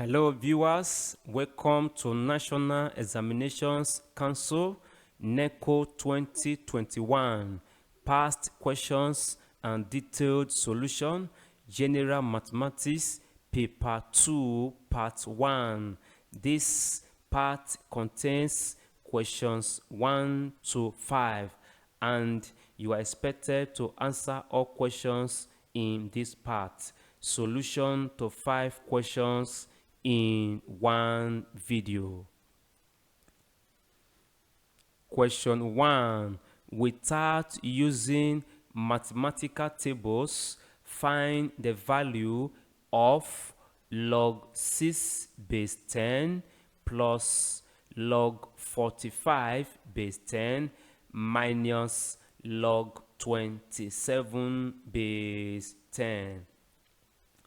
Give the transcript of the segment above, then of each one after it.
Hello viewers, welcome to National Examinations Council NECO 2021 Past Questions and Detailed Solution General Mathematics Paper 2 Part 1. This part contains questions 1 to 5 and you are expected to answer all questions in this part. Solution to 5 questions in one video. Question 1. Without using mathematical tables, find the value of log 6 base 10 plus log 45 base 10 minus log 27 base 10.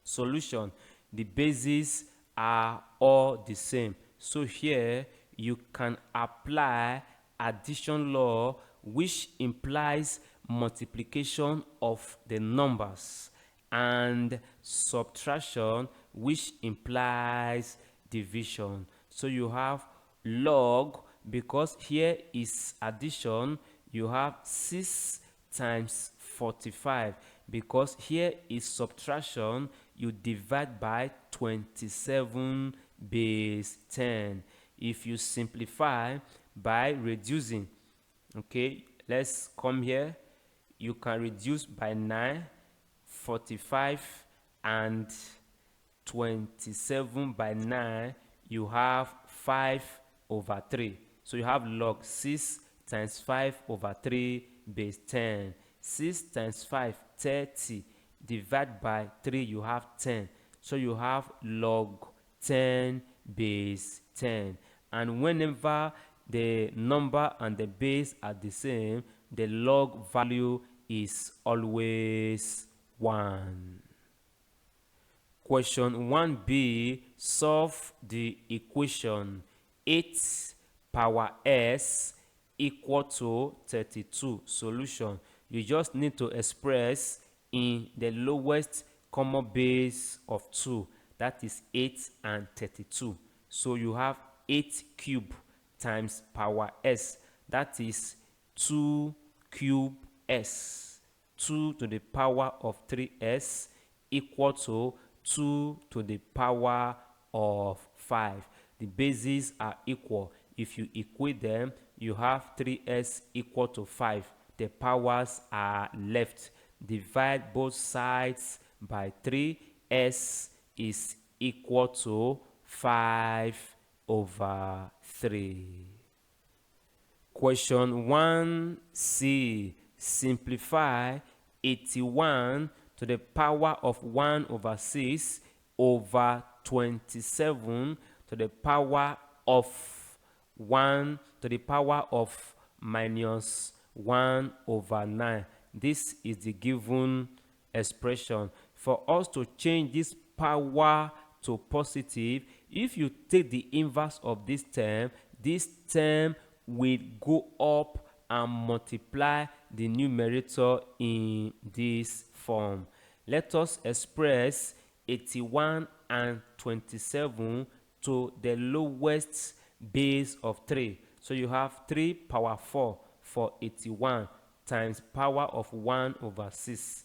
Solution. The bases are all the same. So here you can apply addition law, which implies multiplication of the numbers, and subtraction, which implies division. So you have log, because here is addition, you have 6 times 45. Because here is subtraction, you divide by 27 base 10. If you simplify by reducing, okay, let's come here. You can reduce by 9, 45 and 27 by 9. You have 5 over 3. So you have log 6 times 5 over 3 base 10. 6 times 5, 30. Divide by 3, you have 10. So you have log 10 base 10. And whenever the number and the base are the same, the log value is always 1. Question 1b, solve the equation 8 power s equal to 32. Solution. You just need to express in the lowest common base of 2, that is 8 and 32. So you have 8 cube times power s, that is 2 cube s, 2 to the power of 3s equal to 2 to the power of 5. The bases are equal. If you equate them, you have 3s equal to 5. The powers are left. Divide both sides by 3. S is equal to 5 over 3. Question 1c. Simplify 81 to the power of 1 over 6 over 27 to the power of 1 to the power of minus 1 over 9. This is the given expression. For us to change this power to positive, if you take the inverse of this term will go up and multiply the numerator in this form. Let us express 81 and 27 to the lowest base of 3. So you have 3 power 4 for 81 times power of 1 over 6.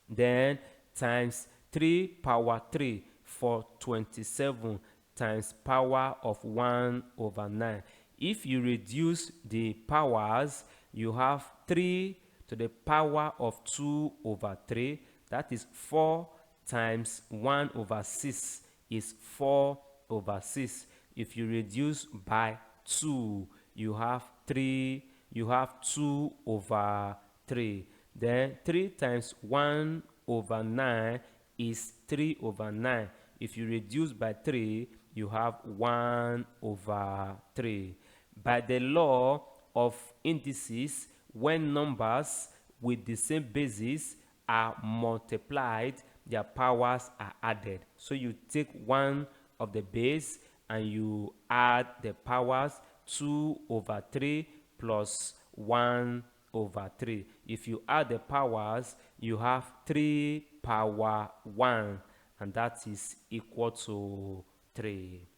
Then times 3 power 3 for 27 times power of 1 over 9. If you reduce the powers, you have 3 to the power of 2 over 3. That is 4 times 1 over 6 is 4 over 6. If you reduce by 2, you have 3, you have 2 over 3. Then 3 times 1 over 9 is 3 over 9. If you reduce by 3, you have 1 over 3. By the law of indices, when numbers with the same basis are multiplied, their powers are added. So you take one of the base and you add the powers. 2 over 3 plus 1 over 3. If you add the powers, you have 3 power 1 and that is equal to 3.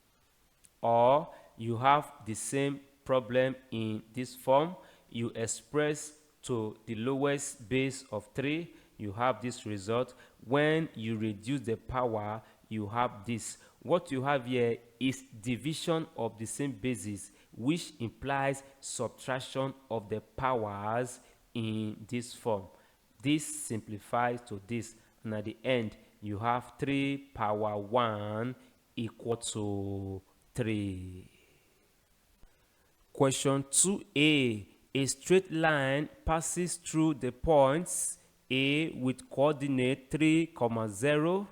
Or you have the same problem in this form. You express to the lowest base of 3, you have this result. When you reduce the power, you have this. What you have here is division of the same bases, which implies subtraction of the powers in this form. This simplifies to this, and at the end you have 3 power 1 equal to 3. Question 2a. A straight line passes through the points A with coordinate 3, 0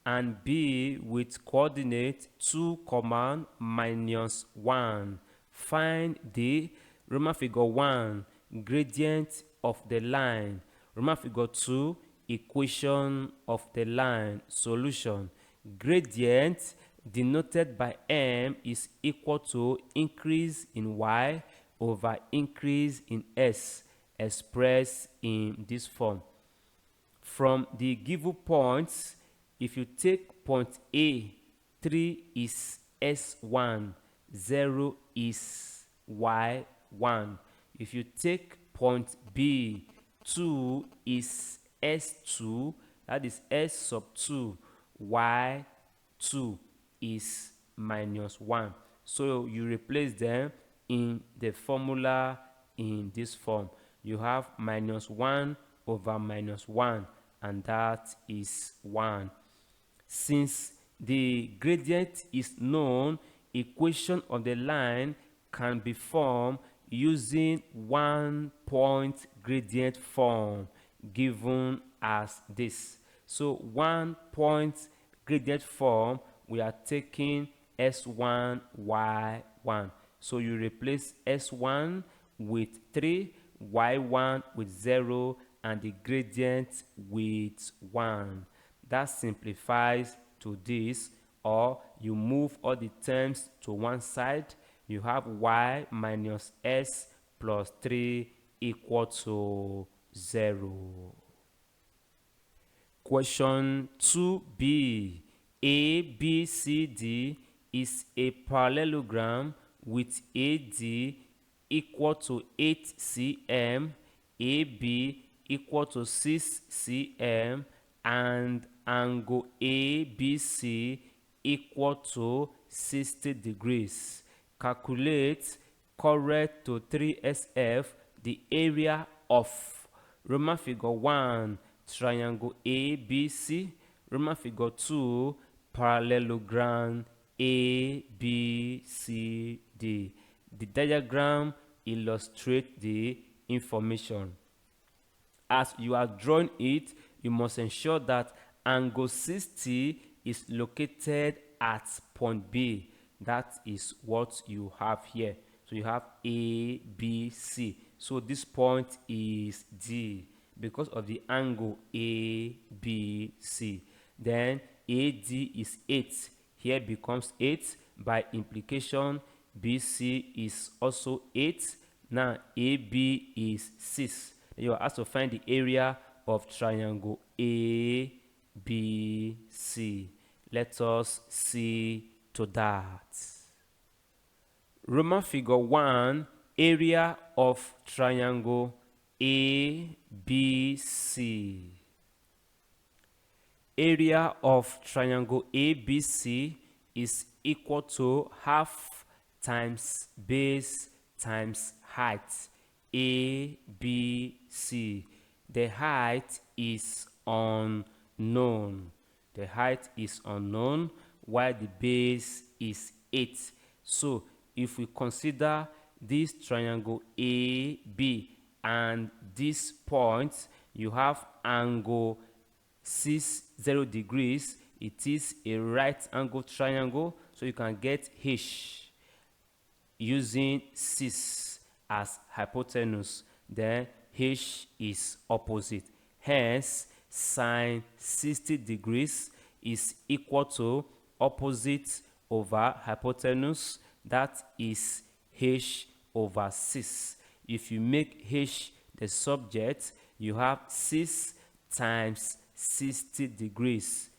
and B with coordinate 2, -1. Find the Roman figure 1 gradient of the line. Roman figure 2 equation of the line. Solution. Gradient denoted by M is equal to increase in Y over increase in S, expressed in this form. From the given points, if you take point A, 3 is S1, 0 is Y1. If you take point B, 2 is S2, that is S sub 2, Y2 is -1. So you replace them in the formula in this form. You have -1 over -1, and that is 1. Since the gradient is known, equation of the line can be formed using 1-point gradient form given as this. So 1-point gradient form, we are taking S1, Y1. So you replace S1 with 3, Y1 with 0, and the gradient with 1. That simplifies to this, or you move all the terms to one side. You have Y minus S plus 3 equal to 0. Question 2b. ABCD is a parallelogram with AD equal to 8 cm, AB equal to 6 cm, and angle ABC equal to 60 degrees. Calculate correct to 3SF the area of Roman figure 1 triangle ABC, Roman figure 2 parallelogram ABCD. The diagram illustrates the information. As you are drawing it, you must ensure that angle 60 is located at point B. That is what you have here. So you have A, B, C. So this point is D because of the angle A, B, C. Then AD is 8. Here becomes 8. By implication, BC is also 8. Now AB is 6. You are asked to find the area of triangle ABC. Let us see to that. Roman figure 1, area of triangle ABC. Area of triangle ABC is equal to half times base times height. ABC. The height is unknown. The height is unknown while the base is 8. So if we consider this triangle AB and this point, you have angle 60 degrees. It is a right angle triangle, so you can get H using 6 as hypotenuse. Then H is opposite. Hence, sine 60 degrees is equal to opposite over hypotenuse. That is H over 6. If you make H the subject, you have 6 times 60 degrees.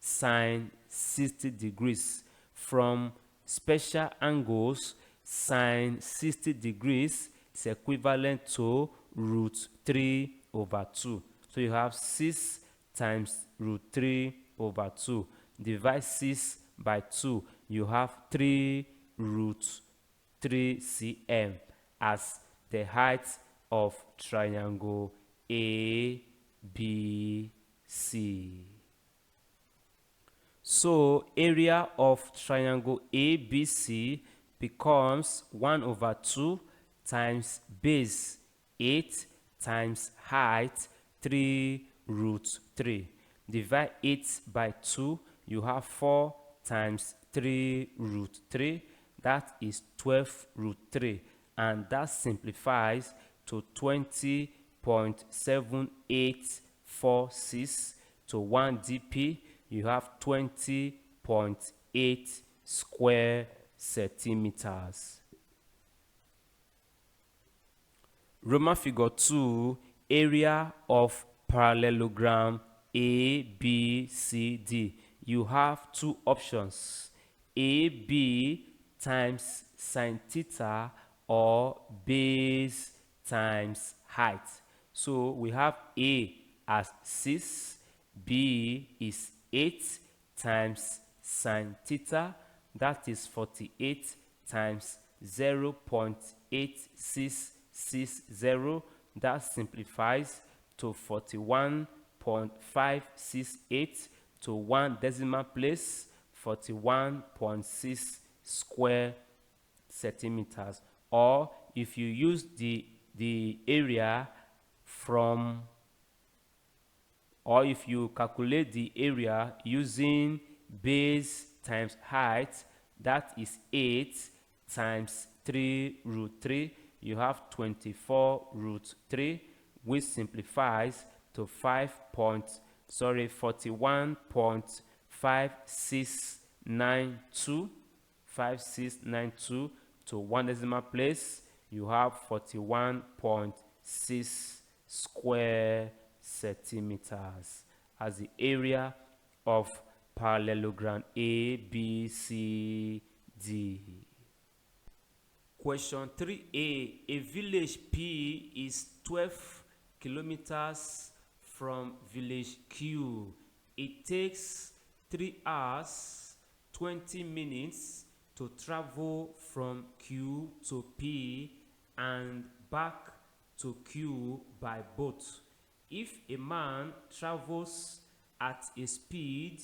sine 60 degrees. From special angles, sine 60 degrees is equivalent to root 3 over 2. So you have 6 times root 3 over 2. Divide 6 by 2. You have 3 root 3 cm as the height of triangle ABC. So area of triangle ABC becomes 1 over 2 times base 8 times height 3 root 3. Divide 8 by 2, you have 4 times 3 root 3, that is 12 root 3, and that simplifies to 20.7846 to 1 dp. You have 20.8 square centimeters. Roman figure 2, area of parallelogram ABCD. You have two options, AB times sine theta or base times height. So we have A as 6, B is 8 times sine theta, that is 48 times 0.8660, that simplifies to 41.568 to 1 decimal place, 41.6 square centimeters. Or if you use the area from, or if you calculate the area using base times height, that is 8 times 3 root 3, you have 24 root 3, which simplifies to 41.5692 to 1 decimal place. You have 41.6 square centimeters as the area of parallelogram ABCD. Question 3a. A village P is 12 kilometers from village Q. It takes 3 hours 20 minutes to travel from Q to P and back to Q by boat. If a man travels at a speed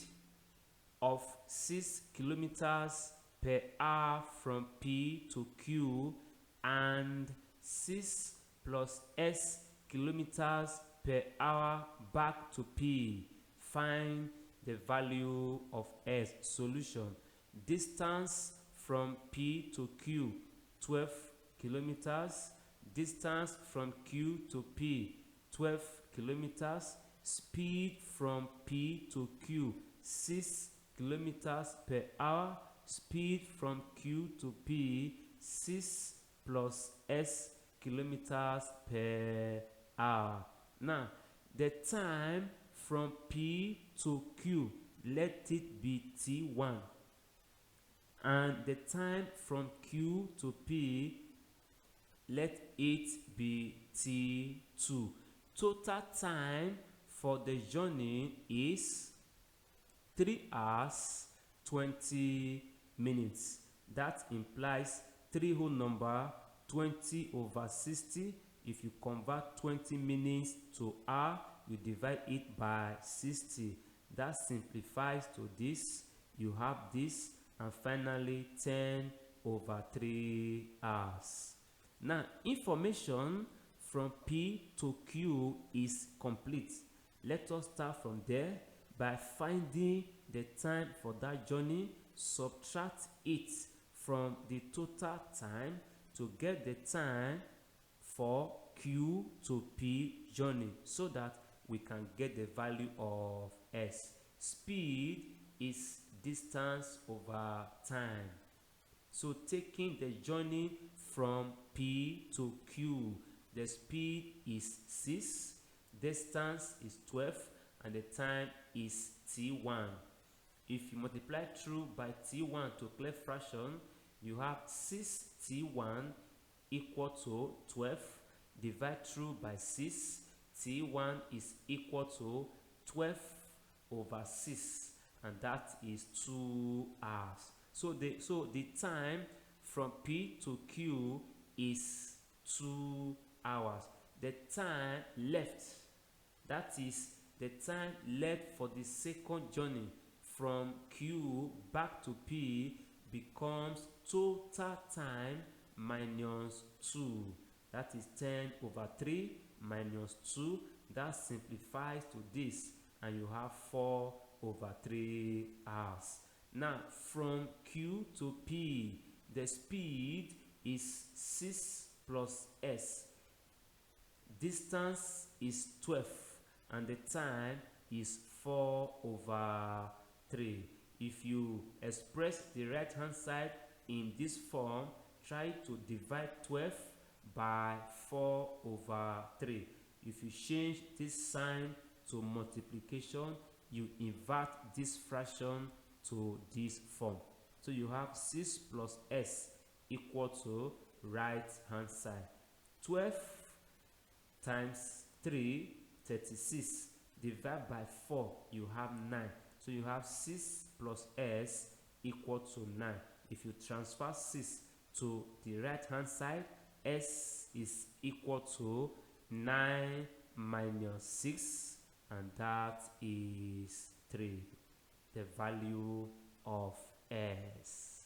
of 6 kilometers per hour from P to Q and 6 plus s kilometers per hour back to P, find the value of s. Solution: distance from P to Q 12 kilometers, distance from Q to P 12 kilometers, speed from P to Q 6 kilometers per hour, speed from Q to P 6 plus s kilometers per hour. Now the time from P to Q, let it be T1, and the time from Q to P, let it be T2. Total time for the journey is 3 hours 20 minutes. That implies 3 whole number 20 over 60. If you convert 20 minutes to hour, you divide it by 60. That simplifies to this. You have this, and finally 10 over 3 hours. Now, information from P to Q is complete. Let us start from there by finding the time for that journey. Subtract it from the total time to get the time for Q to P journey, so that we can get the value of s. Speed is distance over time. So taking the journey from P to Q, the speed is 6, distance is 12, and the time is T1. If you multiply through by T1 to clear fraction, you have 6T1 equal to 12. Divide through by 6. T1 is equal to 12 over 6, and that is 2 hours. So the time from P to Q is 2 hours. The time left, that is the time left for the second journey from Q back to P, becomes total time minus 2. That is 10 over 3 minus 2. That simplifies to this, and you have 4 over 3 hours. Now, from Q to P, the speed is 6 plus s. Distance is 12, and the time is 4 over 3. If you express the right hand side in this form, try to divide 12 by 4 over 3. If you change this sign to multiplication, you invert this fraction to this form. So you have 6 plus s equal to right hand side. 12 times 3, 36. Divide by 4, you have 9. So you have 6 plus s equal to 9. If you transfer 6 to the right hand side, s is equal to 9 minus 6, and that is 3, the value of s.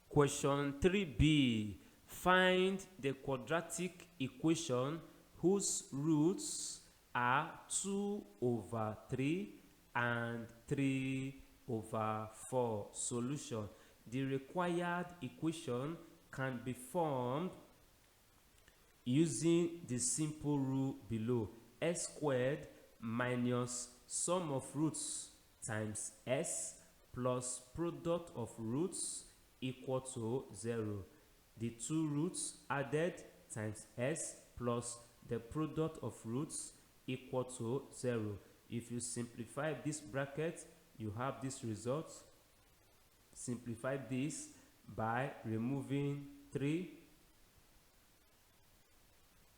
Question 3b. Find the quadratic equation whose roots are 2 over 3 and 3 over 4. Solution. The required equation can be formed using the simple rule below. S squared minus sum of roots times s plus product of roots equal to 0. The two roots added times s plus the product of roots equal to 0. If you simplify this bracket, you have this result. Simplify this by removing 3.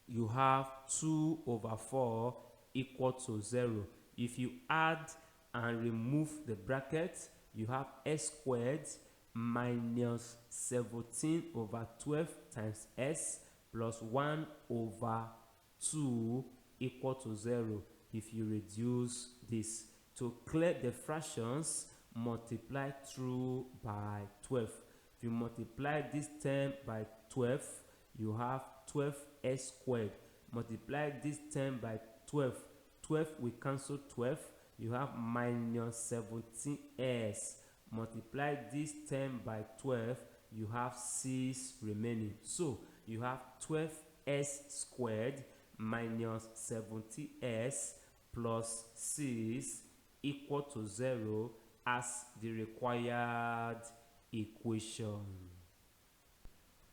You have 2 over 4 equal to 0. If you add and remove the bracket, you have s squared minus 17 over 12 times s plus 1 over 2 equal to 0. If you reduce this, to clear the fractions, multiply through by 12. If you multiply this term by 12, you have 12s squared. Multiply this term by 12. 12 will cancel 12. You have minus 17s. Multiply this term by 12. You have 6 remaining. So you have 12s squared minus 70s plus 6 equal to 0 as the required equation.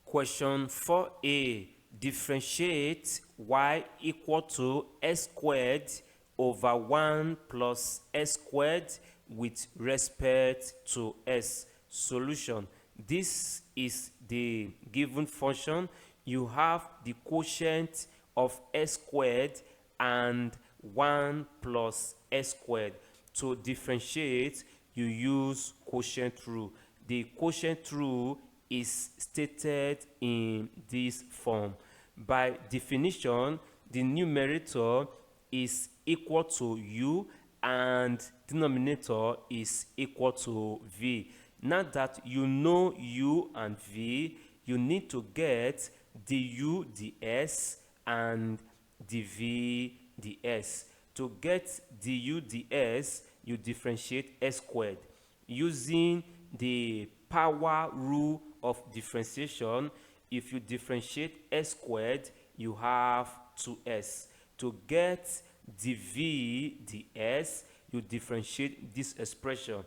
Question 4a. Differentiate y equal to s squared over 1 plus s squared with respect to s. Solution. This is the given function. You have the quotient of s squared and 1 plus s squared. To differentiate, you use quotient rule. The quotient rule is stated in this form. By definition, the numerator is equal to u and denominator is equal to v. Now that you know u and v, you need to get du ds and dv ds. To get du ds, you differentiate s squared. Using the power rule of differentiation, if you differentiate s squared, you have 2s. To get dv ds, you differentiate this expression.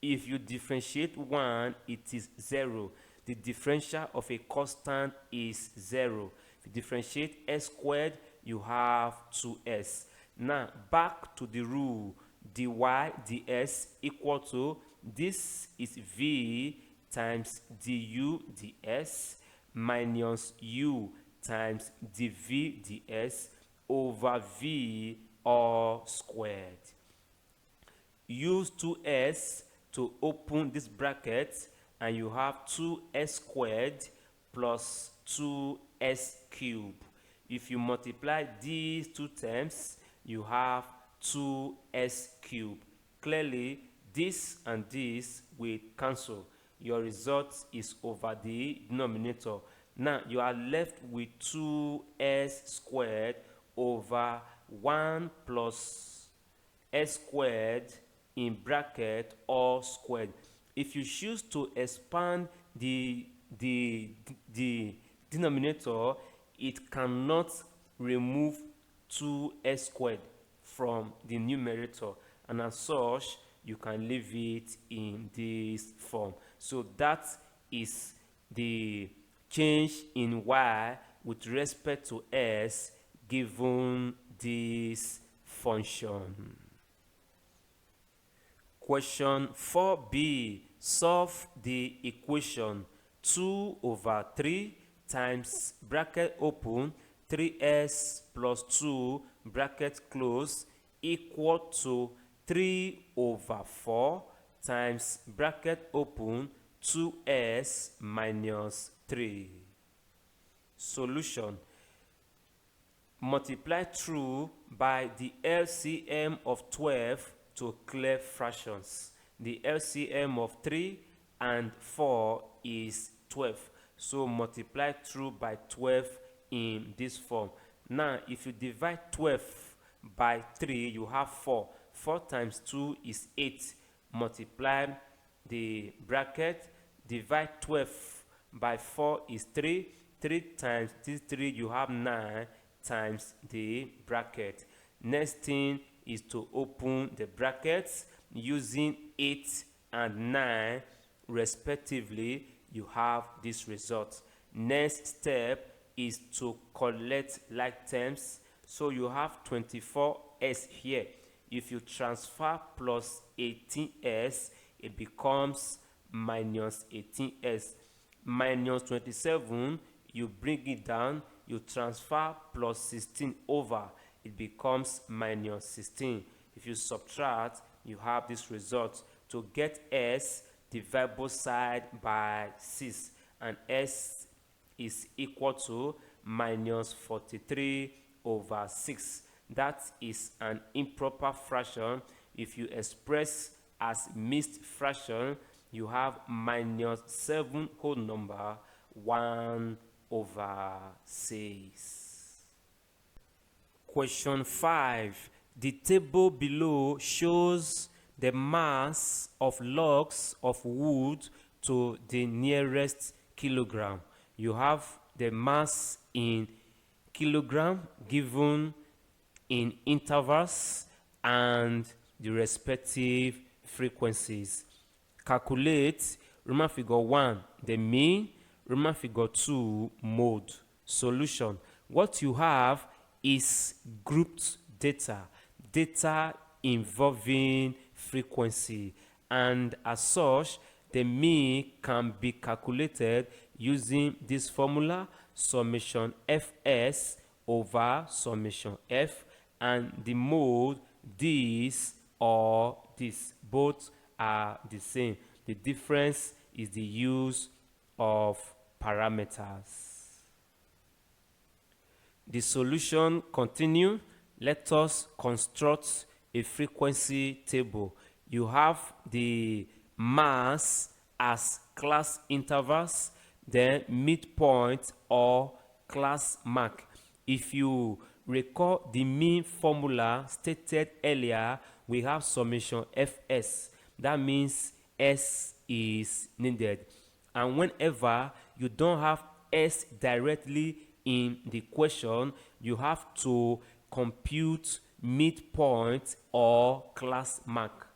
If you differentiate 1, it is 0. The differential of a constant is 0. If you differentiate s squared, you have 2s. Now, back to the rule. dy ds equal to, this is v times du ds minus u times dv ds over v all squared. Use 2s to open this bracket and you have 2s squared plus 2s cubed. If you multiply these two terms, you have 2s cubed. Clearly, this and this will cancel. Your result is over the denominator. Now, you are left with 2s squared over 1 plus s squared in bracket all squared. If you choose to expand the denominator, it cannot remove 2s squared from the numerator, and as such you can leave it in this form. So that is the change in y with respect to s given this function. Question 4b. Solve the equation 2 over 3 times bracket open 3s plus 2 bracket close equal to 3 over 4 times bracket open 2s minus 3. Solution. Multiply through by the LCM of 12 to clear fractions. The LCM of 3 and 4 is 12. So multiply through by 12 in this form. Now, if you divide 12 by 3, you have 4. 4 times 2 is 8. Multiply the bracket. Divide 12 by 4 is 3. 3 times this 3, you have 9 times the bracket. Next thing is to open the brackets using 8 and 9 respectively. You have this result. Next step is to collect like terms. So you have 24s here. If you transfer plus 18s, it becomes minus 18s. Minus 27, you bring it down, you transfer plus 16 over, it becomes minus 16. If you subtract, you have this result. To get s, divide both sides by 6, and s is equal to minus 43 over 6. That is an improper fraction. If you express as mixed fraction, you have minus 7 whole number 1 over 6. Question 5. The table below shows the mass of logs of wood to the nearest kilogram. You have the mass in kilogram given in intervals and the respective frequencies. Calculate Roman figure 1, the mean, Roman figure 2, mode. Solution. What you have is grouped data involving frequency, and as such the mean can be calculated using this formula, summation fs over summation f, and the mode this or this. Both are the same. The difference is the use of parameters. The solution continue. Let us construct a frequency table. You have the mass as class intervals, then midpoint or class mark. If you recall the mean formula stated earlier, we have summation fs. That means s is needed. And whenever you don't have s directly in the question, you have to compute midpoint or class mark.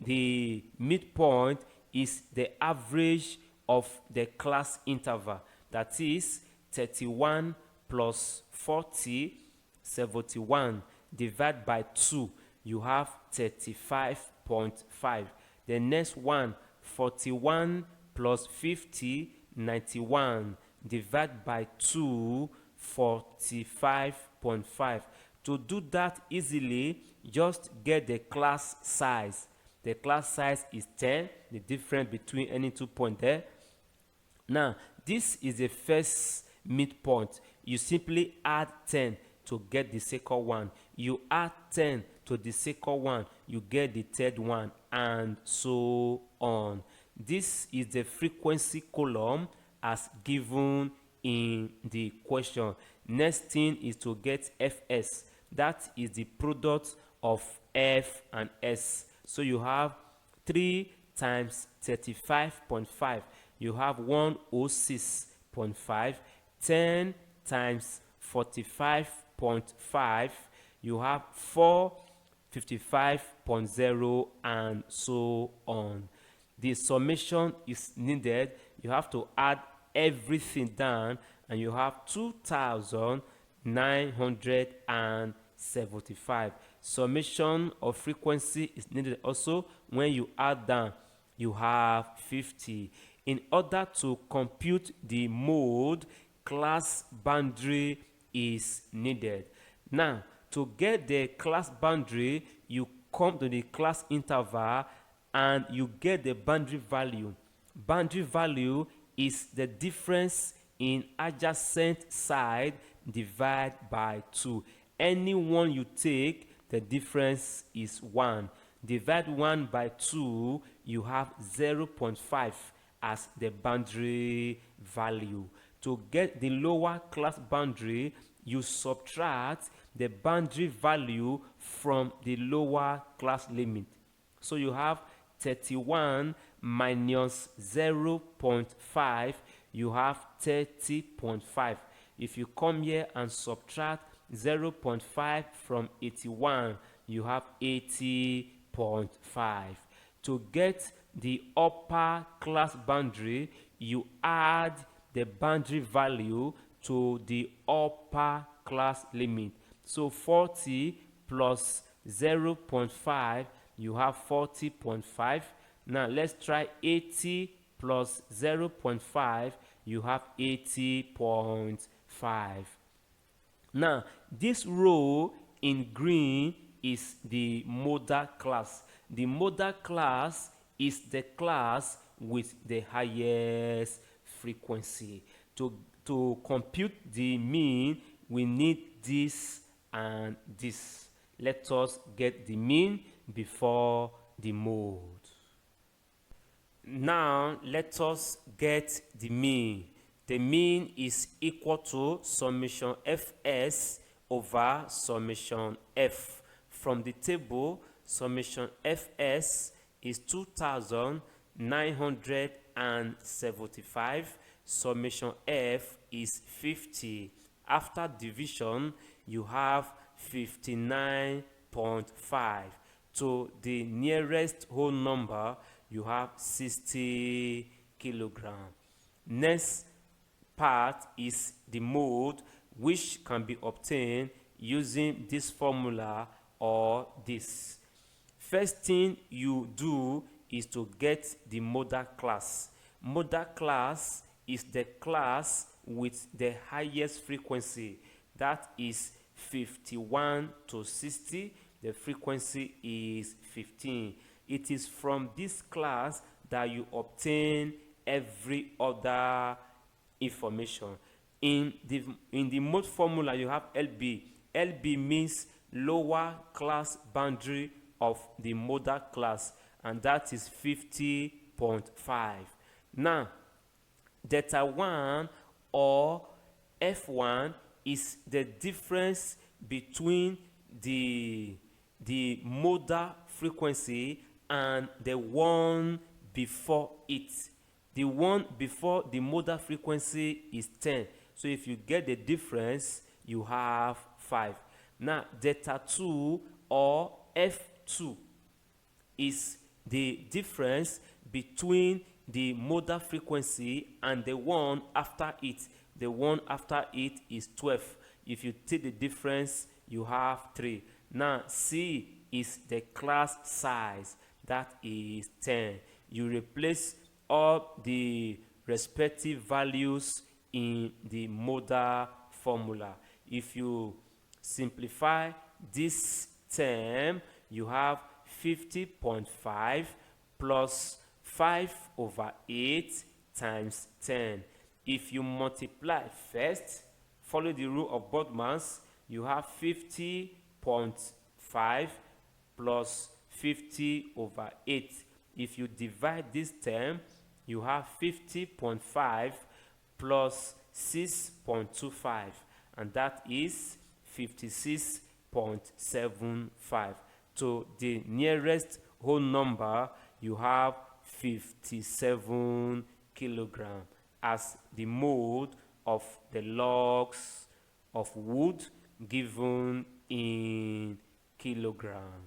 The midpoint is the average of the class interval, that is 31 plus 40, 71, divided by 2. you have 35.5. The next one, 41 plus 50, 91. Divide by 2, 45.5. To do that easily, just get the class size. The class size is 10, the difference between any 2 points there. Now, this is the first midpoint. You simply add 10 to get the second one. You add 10 to the second one, you get the third one, and so on. This is the frequency column as given in the question. Next thing is to get Fs. That is the product of F and S. So you have 3 times 35.5. You have 106.5. 10 times 45.5. You have 455.0, and so on. The summation is needed. You have to add everything down, and you have 2,975. Summation of frequency is needed also. When you add down, you have 50. In order to compute the mode, class boundary is needed. Now, to get the class boundary, you come to the class interval and you get the boundary value. Boundary value is the difference in adjacent side divided by 2. Any one you take, the difference is 1. Divide 1 by 2, you have 0.5 as the boundary value. To get the lower class boundary, you subtract the boundary value from the lower class limit. So you have 31 minus 0.5, you have 30.5. If you come here and subtract 0.5 from 81, you have 80.5. To get the upper class boundary, you add the boundary value to the upper class limit. So 40 plus 0.5, you have 40.5. Now let's try 80 plus 0.5, you have 80.5. Now this row in green is the modal class. The modal class is the class with the highest frequency. To compute the mean, we need this and this. Let us get the mean before the mode. Now let us get the mean. The mean is equal to summation Fs over summation F. From the table, summation Fs is 2,975. Summation F is 50. After division, you have 59.5. To the nearest whole number, you have 60 kilogram. Next part is the mode, which can be obtained using this formula or this. First thing you do is to get the modal class. Modal class is the class with the highest frequency. That is 51 to 60. The frequency is 15. It is from this class that you obtain every other information. In the mode formula, you have LB. LB means lower class boundary of the modal class, and that is 50.5. Now, delta 1 or F1 is the difference between the modal frequency and the one before it. The one before the modal frequency is 10. So if you get the difference, you have 5. Now, delta 2 or F2 is the difference between the modal frequency and the one after it. The one after it is 12. If you take the difference, you have 3. Now, C is the class size, that is 10. You replace all the respective values in the modal formula. If you simplify this term, you have 50.5 plus 5 over 8 times 10. If you multiply first, follow the rule of Bodmans, you have 50.5 plus 50 over 8. If you divide this term, you have 50.5 plus 6.25, and that is 56.75. To the nearest whole number, you have 57 kilogram as the mode of the logs of wood given in kilogram.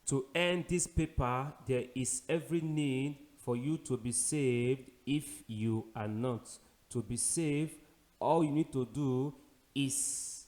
To end this paper, there is every need for you to be saved if you are not. To be saved, all you need to do is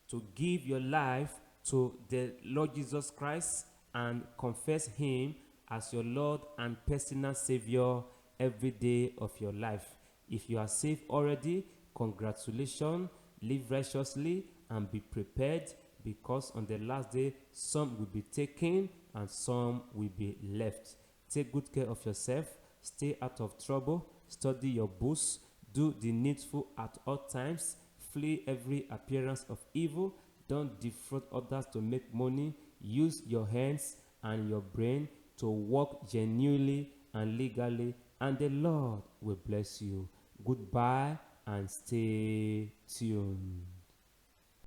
to give your life to the Lord Jesus Christ and confess Him as your Lord and personal Savior every day of your life. If you are saved already, congratulations, live righteously and be prepared, because on the last day some will be taken and some will be left. Take good care of yourself, stay out of trouble, study your books, do the needful at all times, flee every appearance of evil, don't defraud others to make money, use your hands and your brain to work genuinely and legally, and the Lord will bless you. Goodbye and stay tuned.